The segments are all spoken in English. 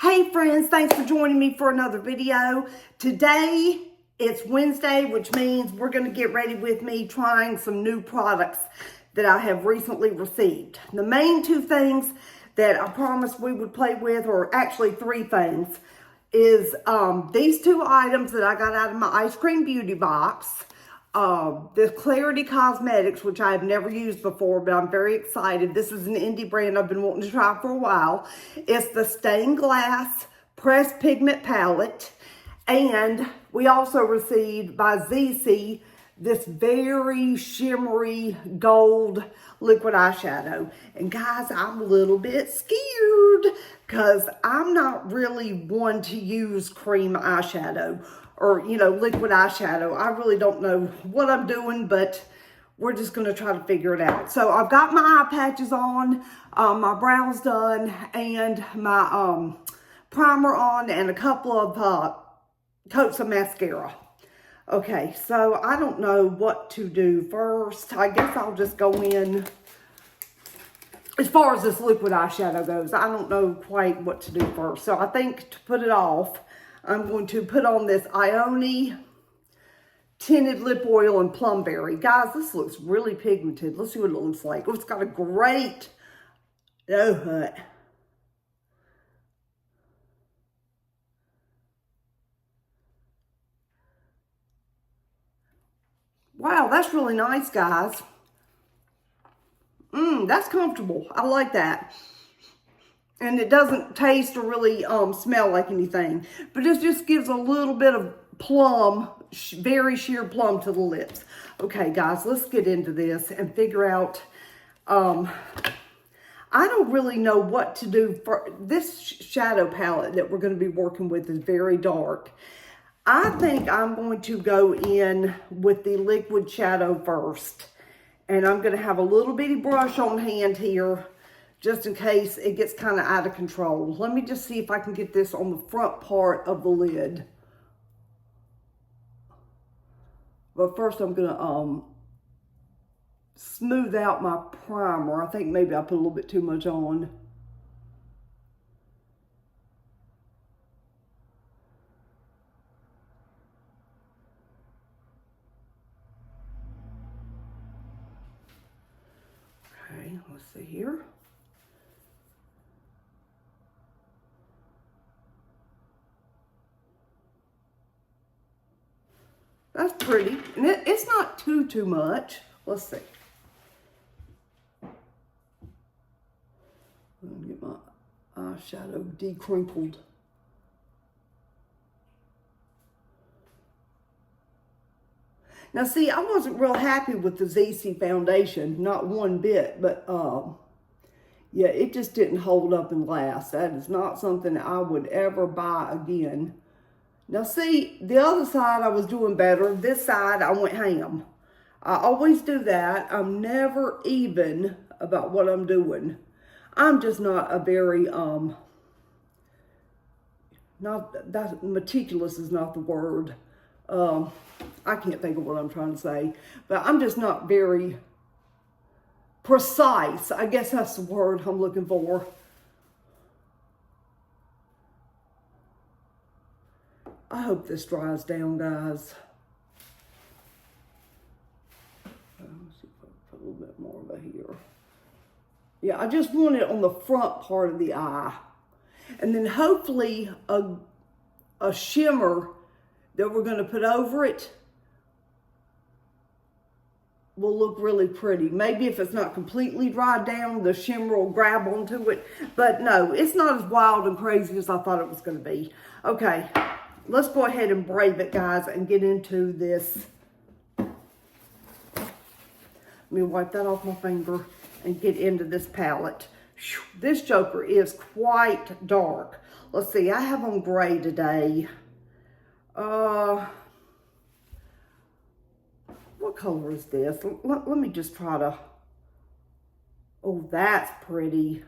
Hey friends, thanks for joining me for another video. Today it's Wednesday, which means we're going to get ready with me trying some new products that I have recently received. The main two things that I promised we would play with, or actually three things, is these two items that I got out of my ice cream beauty box. The Klarity Cosmetics, which I have never used before, but I'm very excited. This is an indie brand I've been wanting to try for a while. It's the Stained Glass Pressed Pigment Palette. And we also received by ZC this very shimmery gold liquid eyeshadow. And guys, I'm a little bit scared because I'm not really one to use cream eyeshadow or, you know, liquid eyeshadow. I really don't know what I'm doing, but we're just going to try to figure it out. So I've got my eye patches on, my brows done, and my primer on, and a couple of coats of mascara. Okay, so I don't know what to do first. I guess I'll just go in. As far as this liquid eyeshadow goes, I don't know quite what to do first. So I think to put it off, I'm going to put on this Ione Tinted Lip Oil in Plumberry. Guys, this looks really pigmented. Let's see what it looks like. Oh, it's got a great dough hut. Wow, that's really nice, guys. That's comfortable. I like that. And it doesn't taste or really smell like anything. But it just gives a little bit of plum, very sheer plum to the lips. Okay, guys, let's get into this and figure out. I don't really know what to do for this shadow palette that we're going to be working with is very dark. I think I'm going to go in with the liquid shadow first. And I'm going to have a little bitty brush on hand here, just in case it gets kind of out of control. Let me just see if I can get this on the front part of the lid. But first I'm going to smooth out my primer. I think maybe I put a little bit too much on. Okay, let's see here. That's pretty. And it's not too much. Let's see. Let me get my eyeshadow decrinkled. Now see, I wasn't real happy with the ZC foundation, not one bit, but yeah, it just didn't hold up and last. That is not something I would ever buy again. Now see, the other side I was doing better. This side I went ham. I always do that. I'm never even about what I'm doing. I'm just not a very, not that meticulous is not the word. I can't think of what I'm trying to say, but I'm just not very precise. I guess that's the word I'm looking for. I hope this dries down, guys. Let's see if I put a little bit more of it here. Yeah, I just want it on the front part of the eye. And then hopefully a shimmer that we're going to put over it will look really pretty. Maybe if it's not completely dried down, the shimmer will grab onto it. But no, it's not as wild and crazy as I thought it was going to be. Okay, let's go ahead and brave it, guys, and get into this. Let me wipe that off my finger and get into this palette. This joker is quite dark. Let's see, I have on gray today. What color is this? Let me just try to, oh, that's pretty.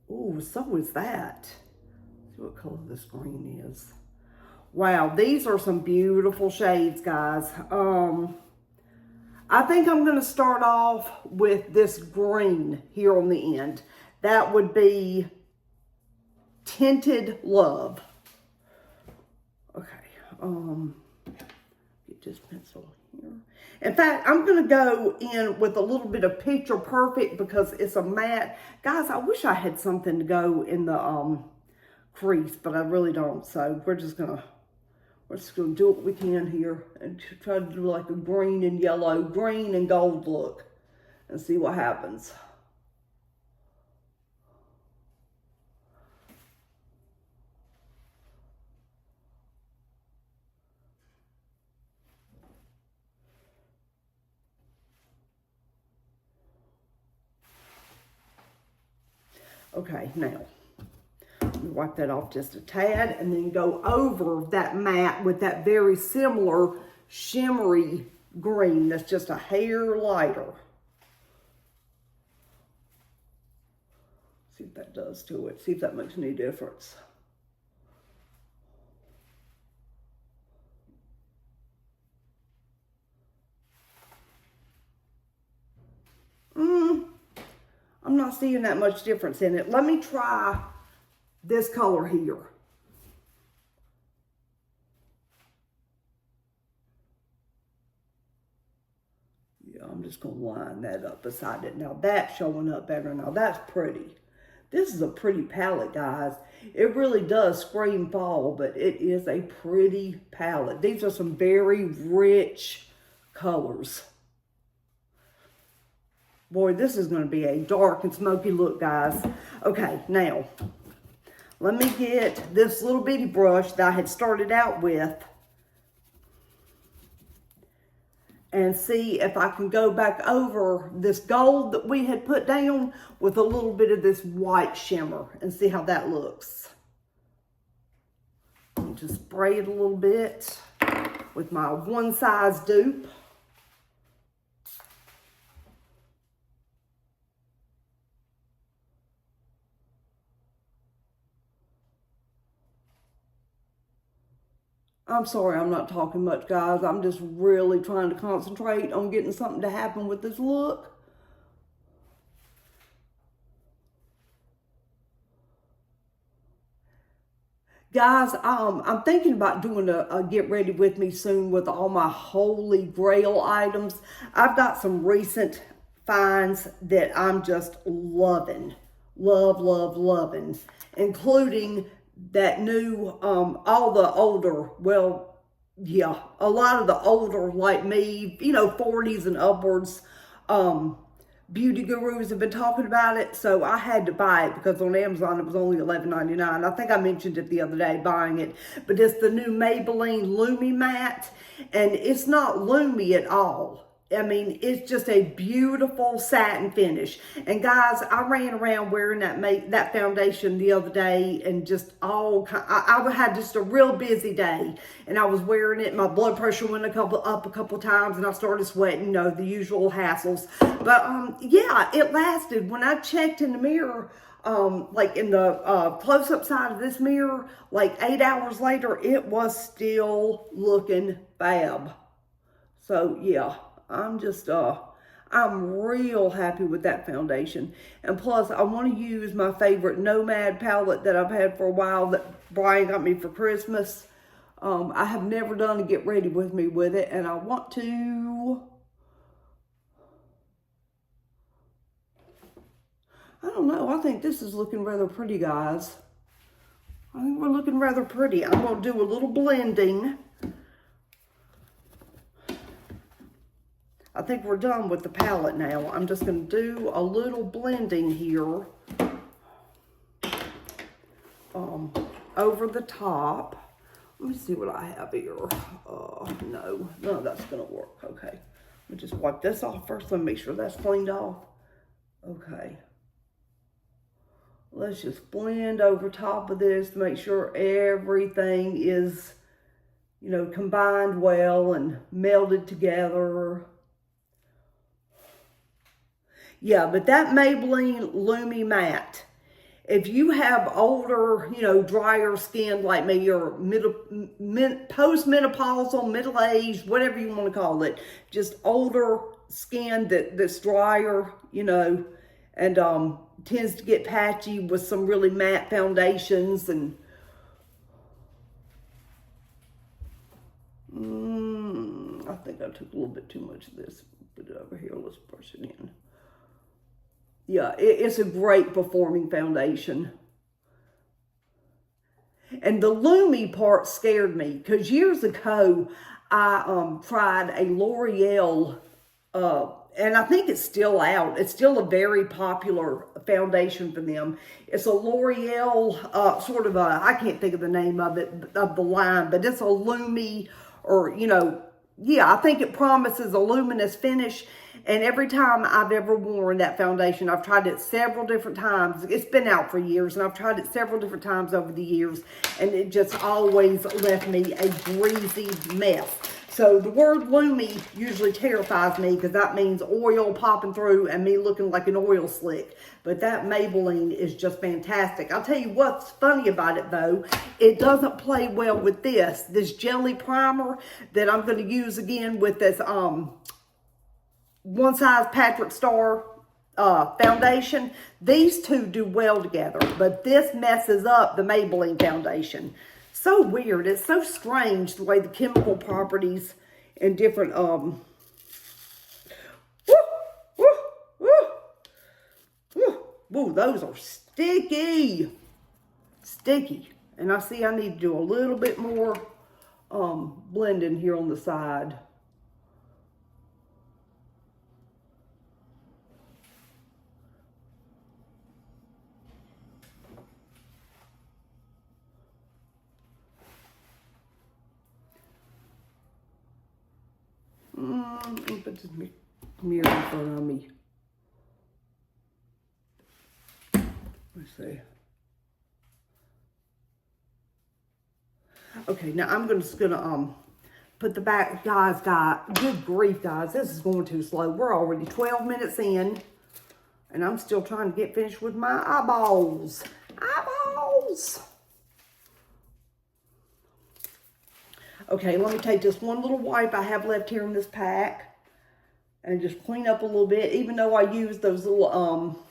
Oh, so is that. Let's see what color this green is. Wow, these are some beautiful shades, guys. I think I'm going to start off with this green here on the end. That would be Tinted Love. Okay, get this pencil here. In fact, I'm going to go in with a little bit of Picture Perfect because it's a matte. Guys, I wish I had something to go in the crease, but I really don't. So we're just going to do what we can here and try to do like a green and yellow, green and gold look and see what happens. Okay, now, wipe that off just a tad and then go over that matte with that very similar shimmery green that's just a hair lighter. See what that does to it. See if that makes any difference. I'm not seeing that much difference in it. Let me try this color here. Yeah, I'm just going to line that up beside it. Now that's showing up better. Now that's pretty. This is a pretty palette, guys. It really does scream fall, but it is a pretty palette. These are some very rich colors. Boy, this is going to be a dark and smoky look, guys. Okay, now, let me get this little bitty brush that I had started out with and see if I can go back over this gold that we had put down with a little bit of this white shimmer and see how that looks. Just spray it a little bit with my one size dupe. I'm sorry I'm not talking much, guys. I'm just really trying to concentrate on getting something to happen with this look. Guys, I'm thinking about doing a get ready with me soon with all my holy grail items. I've got some recent finds that I'm just loving. Loving. Including that new, all the older, well, yeah, a lot of the older, like me, you know, 40s and upwards, beauty gurus have been talking about it, so I had to buy it because on Amazon it was only $11.99. I think I mentioned it the other day buying it, but it's the new Maybelline Lumi Matte, and it's not Lumi at all. I mean, it's just a beautiful satin finish. And guys, I ran around wearing that foundation the other day and just I had just a real busy day. And I was wearing it. My blood pressure went up a couple times and I started sweating, you know, the usual hassles. But yeah, it lasted. When I checked in the mirror, like in the close-up side of this mirror, like 8 hours later, it was still looking fab. So yeah. I'm just, I'm real happy with that foundation. And plus, I want to use my favorite Nomad palette that I've had for a while that Brian got me for Christmas. I have never done a get ready with me with it, and I want to, I don't know, I think this is looking rather pretty, guys. I think we're looking rather pretty. I'm going to do a little blending. I think we're done with the palette now. I'm just going to do a little blending here over the top. Let me see what I have here. No, none of that's going to work. Okay. Let me just wipe this off first. Let me make sure that's cleaned off. Okay. Let's just blend over top of this to make sure everything is, you know, combined well and melded together. Yeah, but that Maybelline Lumi Matte, if you have older, you know, drier skin like me, or post-menopausal, middle-aged, whatever you want to call it, just older skin that's drier, you know, and tends to get patchy with some really matte foundations. And I think I took a little bit too much of this. Put it over here. Let's brush it in. Yeah, it's a great performing foundation. And the Lumi part scared me because years ago I tried a L'Oreal, and I think it's still out. It's still a very popular foundation for them. It's a L'Oreal sort of a, I can't think of the name of it, of the line, but it's a Lumi, or, you know, yeah, I think it promises a luminous finish. And every time I've ever worn that foundation, I've tried it several different times. It's been out for years, and I've tried it several different times over the years, and it just always left me a greasy mess. So the word Lumi usually terrifies me because that means oil popping through and me looking like an oil slick. But that Maybelline is just fantastic. I'll tell you what's funny about it though. It doesn't play well with this jelly primer that I'm going to use again with this One Size Patrick Star foundation. These two do well together, but this messes up the Maybelline foundation. So weird. It's so strange the way the chemical properties and different woo, those are sticky. And I see I need to do a little bit more blending here on the side. Let me put this mirror in front of me. Let's see. Okay, now I'm just gonna put the back, guys. Good grief, guys, this is going too slow. We're already 12 minutes in, and I'm still trying to get finished with my eyeballs. Okay, let me take this one little wipe I have left here in this pack and just clean up a little bit, even though I used those little,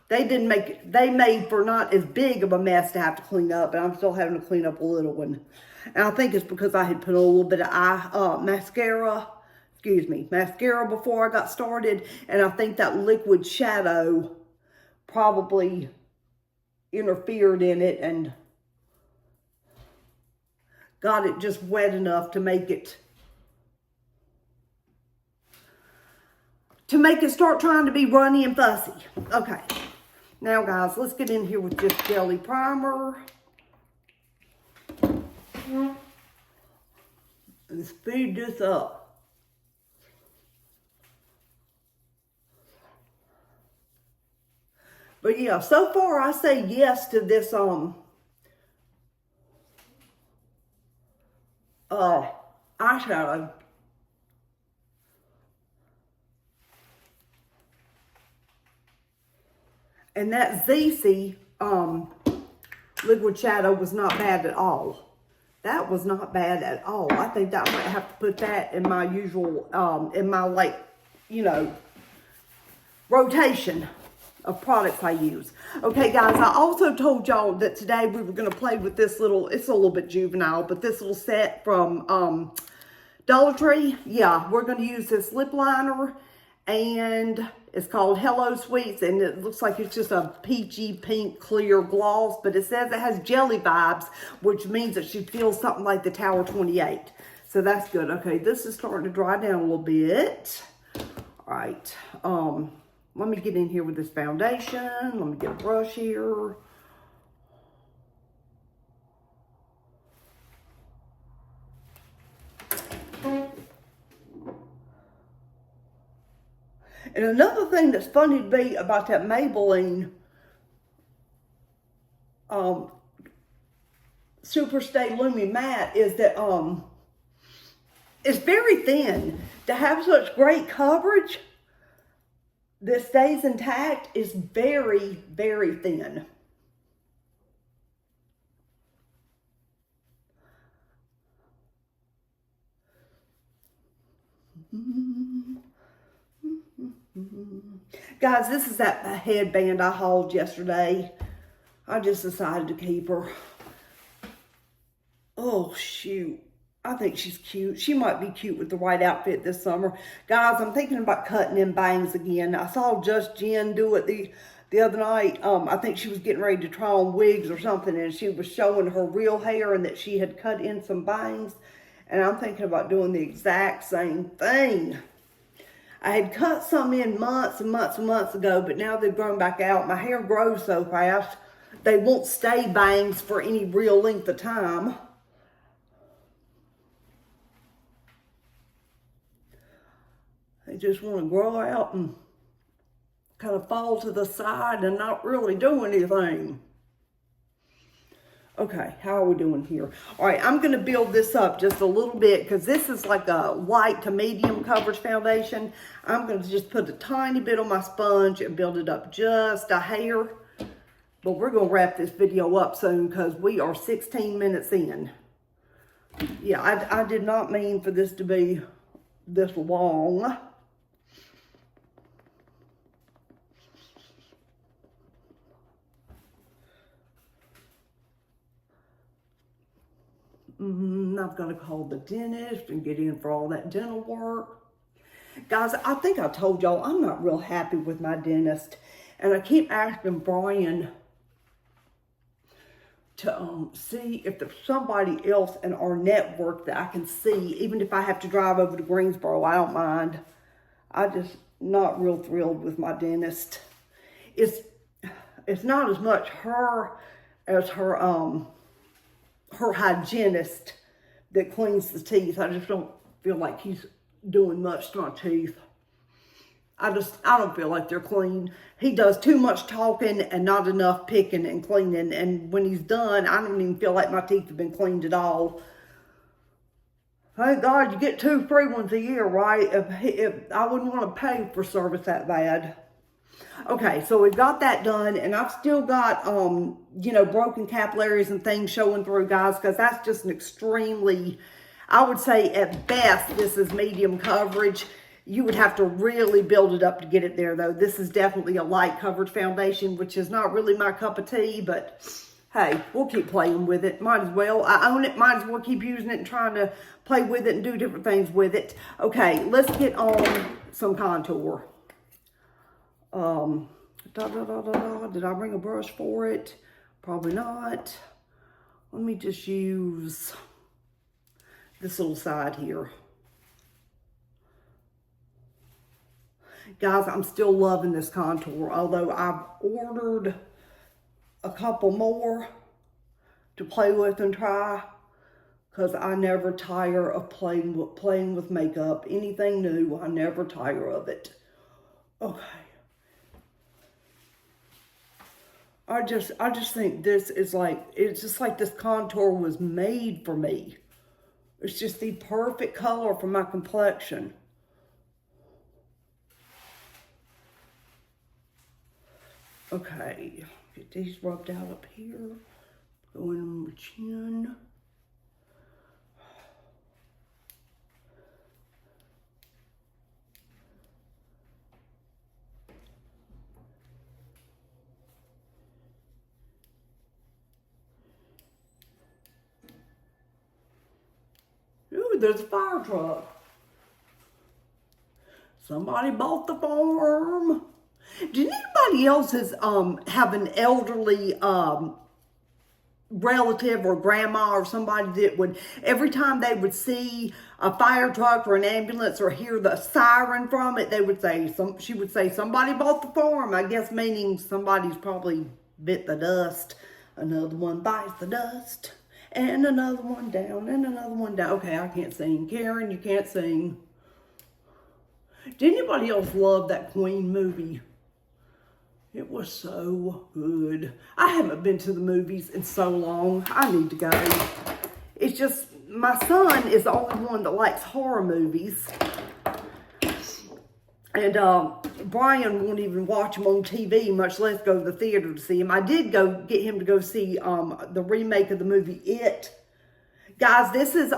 they made for not as big of a mess to have to clean up, but I'm still having to clean up a little one. And I think it's because I had put a little bit of mascara before I got started, and I think that liquid shadow probably interfered in it and got it just wet enough to make it start trying to be runny and fussy. Okay, now guys, let's get in here with just jelly primer and speed this up. But yeah, so far I say yes to this eyeshadow. And that ZC liquid shadow was not bad at all. That was not bad at all. I think that I might have to put that in my usual, in my, like, you know, rotation of products I use. Okay, guys, I also told y'all that today we were going to play with this little, it's a little bit juvenile, but this little set from Dollar Tree. Yeah, we're going to use this lip liner, and it's called Hello Sweets, and it looks like it's just a peachy pink clear gloss, but it says it has jelly vibes, which means it should feel something like the Tower 28. So that's good. Okay, this is starting to dry down a little bit. All right. Let me get in here with this foundation. Let me get a brush here. And another thing that's funny to me about that Maybelline Superstay Lumi Matte is that it's very thin. To have such great coverage that stays intact is very, very thin. Guys, this is that headband I hauled yesterday. I just decided to keep her. Oh, shoot. I think she's cute. She might be cute with the right outfit this summer. Guys, I'm thinking about cutting in bangs again. I saw Just Jen do it the other night. I think she was getting ready to try on wigs or something, and she was showing her real hair and that she had cut in some bangs. And I'm thinking about doing the exact same thing. I had cut some in months and months and months ago, but now they've grown back out. My hair grows so fast, they won't stay bangs for any real length of time. They just want to grow out and kind of fall to the side and not really do anything. Okay, how are we doing here? All right, I'm going to build this up just a little bit because this is like a light to medium coverage foundation. I'm going to just put a tiny bit on my sponge and build it up just a hair. But we're going to wrap this video up soon because we are 16 minutes in. Yeah, I did not mean for this to be this long. I've got to call the dentist and get in for all that dental work. Guys, I think I told y'all I'm not real happy with my dentist. And I keep asking Brian to see if there's somebody else in our network that I can see. Even if I have to drive over to Greensboro, I don't mind. I just not real thrilled with my dentist. It's not as much her as her hygienist that cleans the teeth. I just don't feel like he's doing much to my teeth. I don't feel like they're clean. He does too much talking and not enough picking and cleaning. And when he's done, I don't even feel like my teeth have been cleaned at all. Thank God you get 2 free ones a year, right? If I wouldn't want to pay for service that bad. Okay, so we've got that done, and I've still got, you know, broken capillaries and things showing through, guys, because that's just an extremely, I would say at best, this is medium coverage. You would have to really build it up to get it there, though. This is definitely a light coverage foundation, which is not really my cup of tea, but hey, we'll keep playing with it. Might as well. I own it. Might as well keep using it and trying to play with it and do different things with it. Okay, let's get on some contour. Did I bring a brush for it? Probably not. Let me just use this little side here. Guys, I'm still loving this contour, although I've ordered a couple more to play with and try, because I never tire of playing with makeup. Anything new, I never tire of it. Okay. I just think this is like, it's just like this contour was made for me. It's just the perfect color for my complexion. Okay, get these rubbed out up here. Go in on my chin. Ooh, there's a fire truck. Somebody bought the farm. Did anybody else have an elderly relative or grandma or somebody that would, every time they would see a fire truck or an ambulance or hear the siren from it, they would say, she would say, somebody bought the farm. I guess meaning somebody's probably bit the dust. Another one bites the dust. And another one down, and another one down. Okay, I can't sing. Karen, you can't sing. Did anybody else love that Queen movie? It was so good. I haven't been to the movies in so long. I need to go. It's just, my son is the only one that likes horror movies. And Brian won't even watch them on TV, much less go to the theater to see them. I did go get him to go see the remake of the movie It. Guys, this is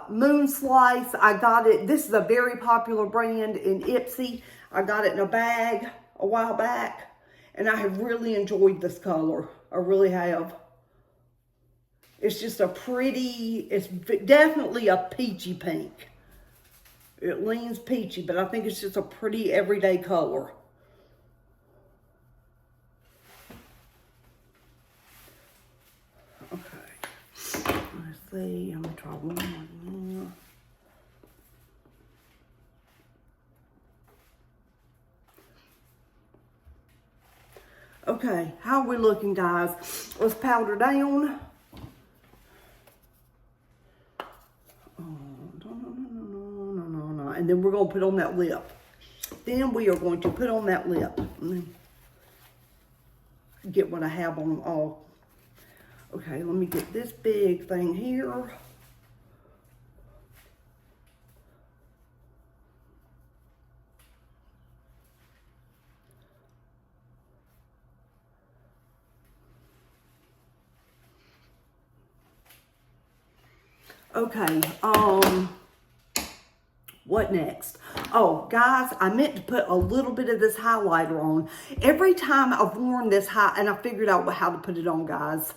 Moon Slice. I got it. This is a very popular brand in Ipsy. I got it in a bag. a while back, and I have really enjoyed this color. I really have. It's just a pretty, it's definitely a peachy pink. It leans peachy, but I think it's just a pretty everyday color. Okay, let's see, I'm gonna try one more. Okay, how are we looking, guys? Let's powder down. And then we're going to put on that lip. Then we are going to put on that lip. Get what I have on all. Okay, let me get this big thing here. Okay, what next? Oh, guys, I meant to put a little bit of this highlighter on. Every time I've worn this and I figured out how to put it on, guys.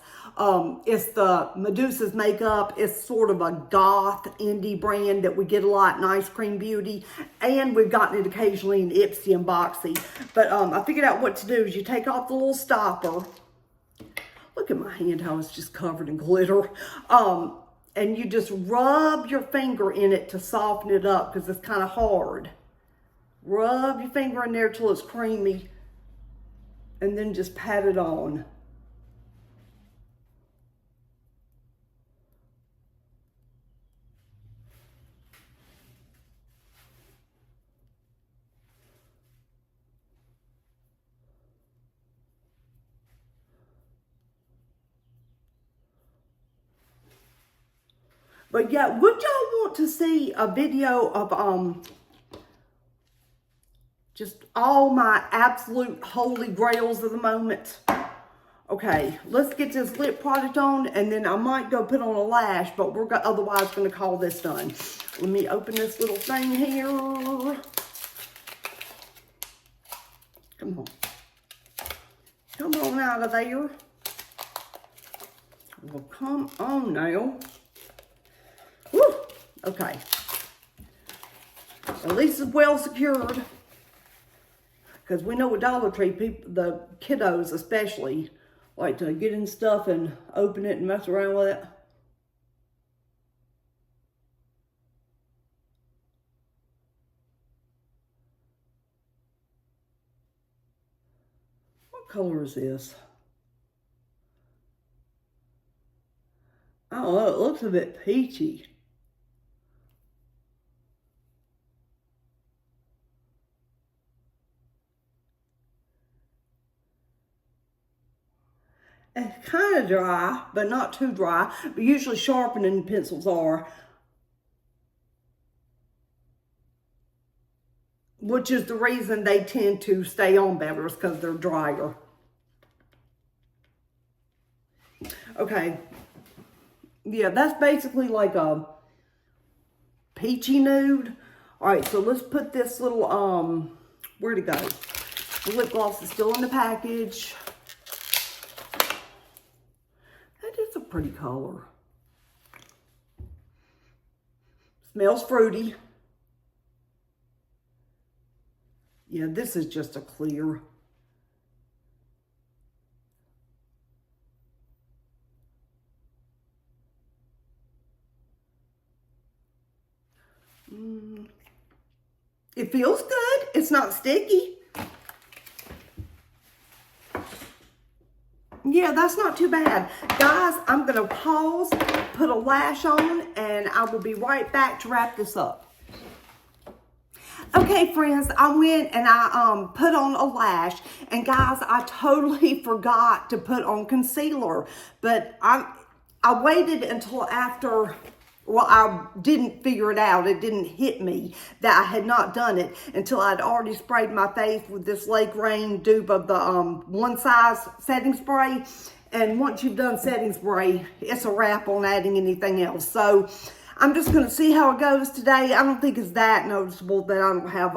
It's the Medusa's Makeup. It's sort of a goth indie brand that we get a lot in Ice Cream Beauty. And we've gotten it occasionally in Ipsy and Boxy. But I figured out what to do is you take off the little stopper. Look at my hand, how it's just covered in glitter. And you just rub your finger in it to soften it up because it's kind of hard. Rub your finger in there till it's creamy and then just pat it on. But yeah, would y'all want to see a video of just all my absolute holy grails of the moment? Okay, let's get this lip product on, and then I might go put on a lash, but we're otherwise going to call this done. Let me open this little thing here. Come on. Come on out of there. Well, come on now. Woo! Okay. At least it's well secured. Because we know at Dollar Tree, people, the kiddos especially, like to get in stuff and open it and mess around with it. What color is this? Oh, it looks a bit peachy. It's kind of dry, but not too dry. But usually sharpening pencils are. Which is the reason they tend to stay on better, is because they're drier. Okay. Yeah, that's basically like a peachy nude. All right, so let's put this little, where'd it go? The lip gloss is still in the package. It's a pretty color. Smells fruity. Yeah, this is just a clear. It feels good. It's not sticky. Yeah, that's not too bad. Guys, I'm going to pause, put a lash on, and I will be right back to wrap this up. Okay, friends, I went and I put on a lash. And guys, I totally forgot to put on concealer. But I waited until after... Well, I didn't figure it out. It didn't hit me that I had not done it until I'd already sprayed my face with this Lake Rain dupe of the One Size setting spray. And once you've done setting spray, it's a wrap on adding anything else. So I'm just going to see how it goes today. I don't think it's that noticeable that I don't have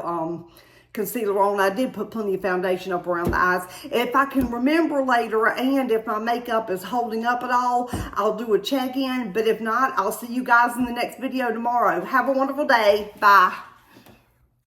concealer on. I did put plenty of foundation up around the eyes. If I can remember later, and if my makeup is holding up at all, I'll do a check-in. But if not, I'll see you guys in the next video tomorrow. Have a wonderful day. Bye.